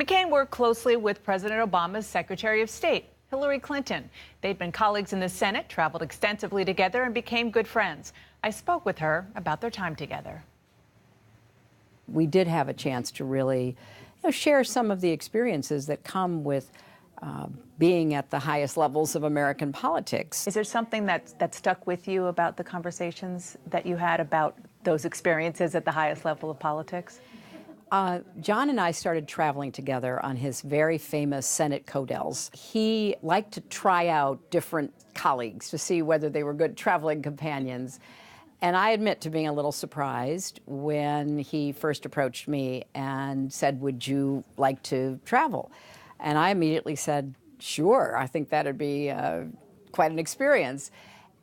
McCain worked closely with President Obama's Secretary of State, Hillary Clinton. They'd been colleagues in the Senate, traveled extensively together, and became good friends. I spoke with her about their time together. We did have a chance to really share some of the experiences that come with being at the highest levels of American politics. Is there something that stuck with you about the conversations that you had about those experiences at the highest level of politics? John and I started traveling together on his very famous Senate Codels. He liked to try out different colleagues to see whether they were good traveling companions. And I admit to being a little surprised when he first approached me and said, "Would you like to travel?" And I immediately said, "Sure, I think that'd be quite an experience."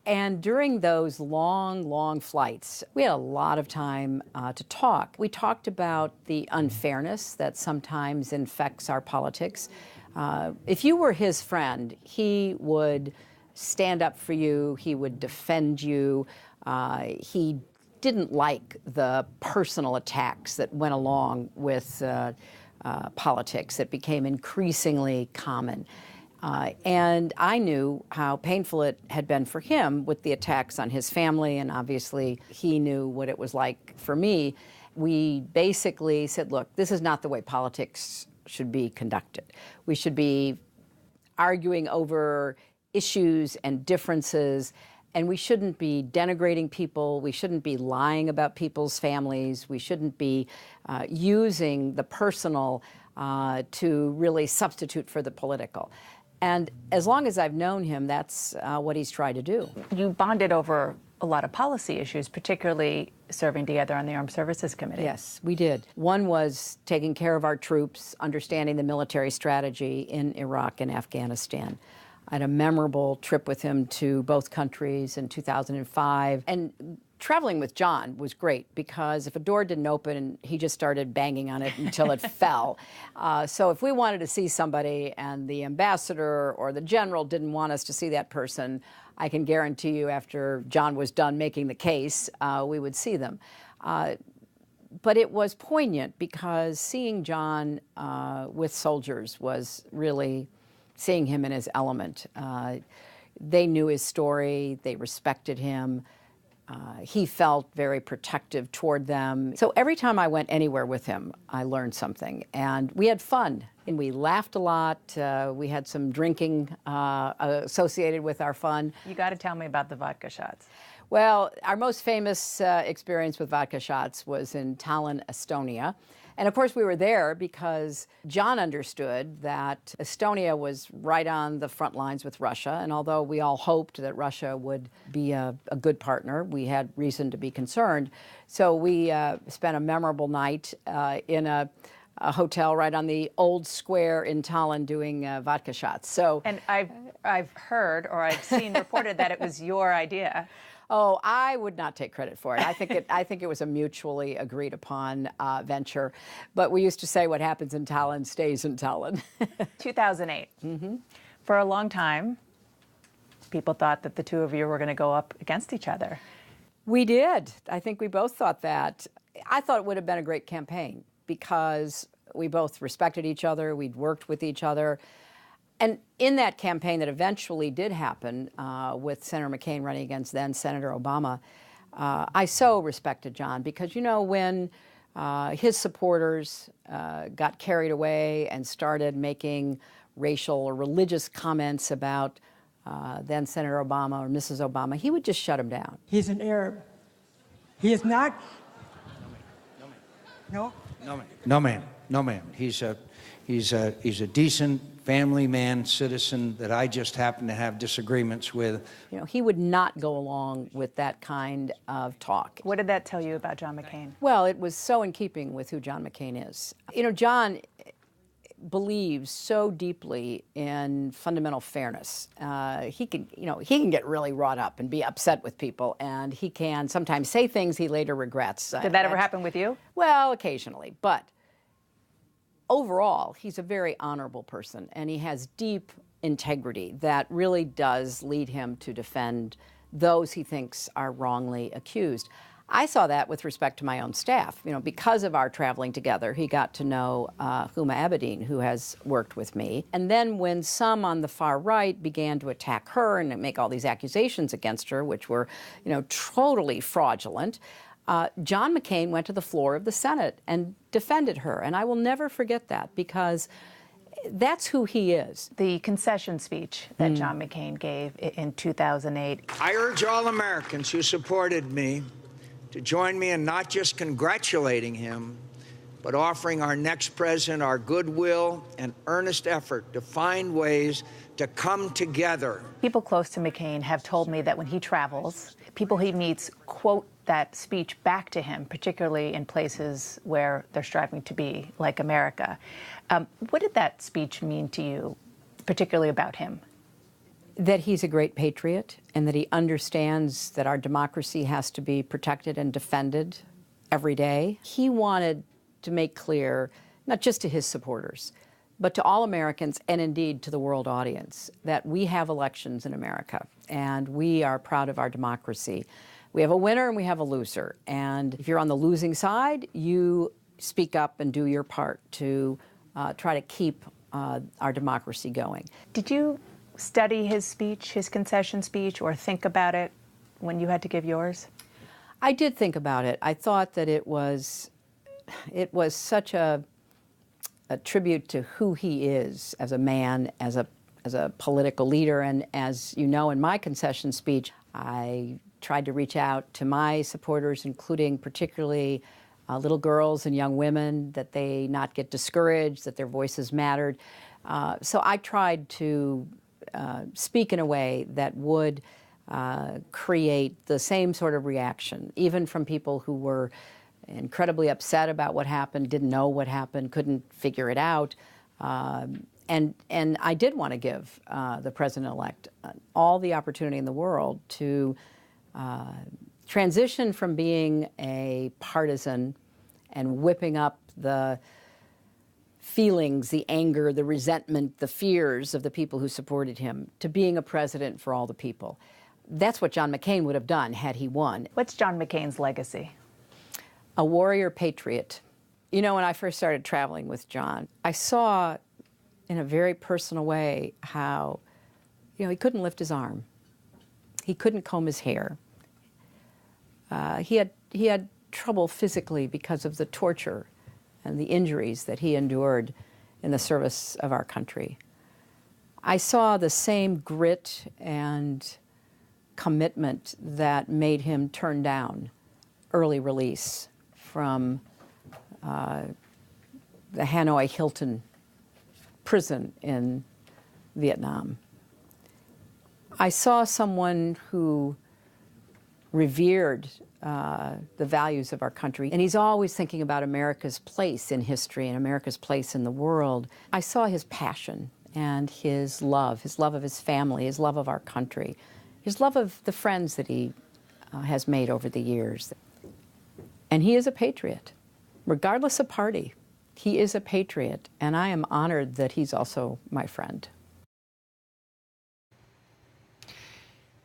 And during those long flights, we had a lot of time to talk. We talked about the unfairness that sometimes infects our politics. If you were his friend, he would stand up for you, he would defend you. He didn't like the personal attacks that went along with politics that became increasingly common. And I knew how painful it had been for him with the attacks on his family, and obviously he knew what it was like for me. We basically said, look, this is not the way politics should be conducted. We should be arguing over issues and differences, and we shouldn't be denigrating people. We shouldn't be lying about people's families. We shouldn't be using the personal to really substitute for the political. And as long as I've known him, that's what he's tried to do. You bonded over a lot of policy issues, particularly serving together on the Armed Services Committee. Yes, we did. One was taking care of our troops, understanding the military strategy in Iraq and Afghanistan. I had a memorable trip with him to both countries in 2005. And traveling with John was great because if a door didn't open, he just started banging on it until it fell. So if we wanted to see somebody and the ambassador or the general didn't want us to see that person, I can guarantee you after John was done making the case, we would see them. But it was poignant because seeing John with soldiers was really seeing him in his element. They knew his story, they respected him. He felt very protective toward them. So every time I went anywhere with him, I learned something. And we had fun, and we laughed a lot. We had some drinking associated with our fun. You got to tell me about the vodka shots. Well, our most famous experience with vodka shots was in Tallinn, Estonia. And of course, we were there because John understood that Estonia was right on the front lines with Russia. And although we all hoped that Russia would be a good partner, we had reason to be concerned. So we spent a memorable night in a hotel right on the old square in Tallinn doing vodka shots. So, and I've heard or I've seen reported that it was your idea. Oh, I would not take credit for it. I think it was a mutually agreed upon venture. But we used to say what happens in Tallinn stays in Tallinn. 2008. Mm-hmm. For a long time, people thought that the two of you were going to go up against each other. We did. I think we both thought that. I thought it would have been a great campaign because we both respected each other. We'd worked with each other. And in that campaign that eventually did happen with Senator McCain running against then Senator Obama, I so respected John because, you know, when his supporters got carried away and started making racial or religious comments about then Senator Obama or Mrs. Obama, he would just shut them down. He's an Arab. He is not. No? No, ma'am. No, ma'am. No, ma'am. He's a decent family man, citizen that I just happen to have disagreements with. You know, he would not go along with that kind of talk. What did that tell you about John McCain? Well, it was so in keeping with who John McCain is. You know, John believes so deeply in fundamental fairness. He can get really wrought up and be upset with people, and he can sometimes say things he later regrets. Did that ever happen with you? Well, occasionally, but overall, he's a very honorable person, and he has deep integrity that really does lead him to defend those he thinks are wrongly accused. I saw that with respect to my own staff. You know, because of our traveling together, he got to know Huma Abedin, who has worked with me. And then when some on the far right began to attack her and make all these accusations against her, which were, you know, totally fraudulent, John McCain went to the floor of the Senate and defended her. And I will never forget that, because that's who he is. The concession speech that John McCain gave in 2008. I urge all Americans who supported me to join me in not just congratulating him, but offering our next president our goodwill and earnest effort to find ways to come together. People close to McCain have told me that when he travels, people he meets quote that speech back to him, particularly in places where they're striving to be like America. What did that speech mean to you, particularly about him? That he's a great patriot and that he understands that our democracy has to be protected and defended every day. He wanted to make clear, not just to his supporters, but to all Americans and indeed to the world audience, that we have elections in America and we are proud of our democracy. We have a winner and we have a loser. And if you're on the losing side, you speak up and do your part to try to keep our democracy going. Did you study his speech, his concession speech, or think about it when you had to give yours? I did think about it. I thought that it was such a tribute to who he is as a man, as a political leader. And as you know, in my concession speech, I tried to reach out to my supporters, including particularly little girls and young women, that they not get discouraged, that their voices mattered. So I tried to speak in a way that would create the same sort of reaction, even from people who were incredibly upset about what happened, didn't know what happened, couldn't figure it out. And I did want to give the president-elect all the opportunity in the world to transition from being a partisan and whipping up the feelings, the anger, the resentment, the fears of the people who supported him, to being a president for all the people. That's what John McCain would have done had he won. What's John McCain's legacy? A warrior patriot. You know, when I first started traveling with John, I saw in a very personal way how, you know, he couldn't lift his arm. He couldn't comb his hair. He had trouble physically because of the torture and the injuries that he endured in the service of our country. I saw the same grit and commitment that made him turn down early release from the Hanoi Hilton prison in Vietnam. I saw someone who revered the values of our country, and he's always thinking about America's place in history and America's place in the world. I saw his passion and his love of his family, his love of our country, his love of the friends that he has made over the years. And he is a patriot, regardless of party. He is a patriot, and I am honored that he's also my friend.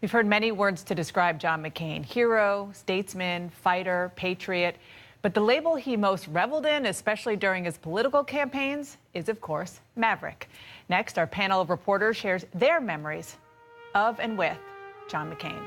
We've heard many words to describe John McCain: hero, statesman, fighter, patriot. But the label he most reveled in, especially during his political campaigns, is, of course, maverick. Next, our panel of reporters shares their memories of and with John McCain.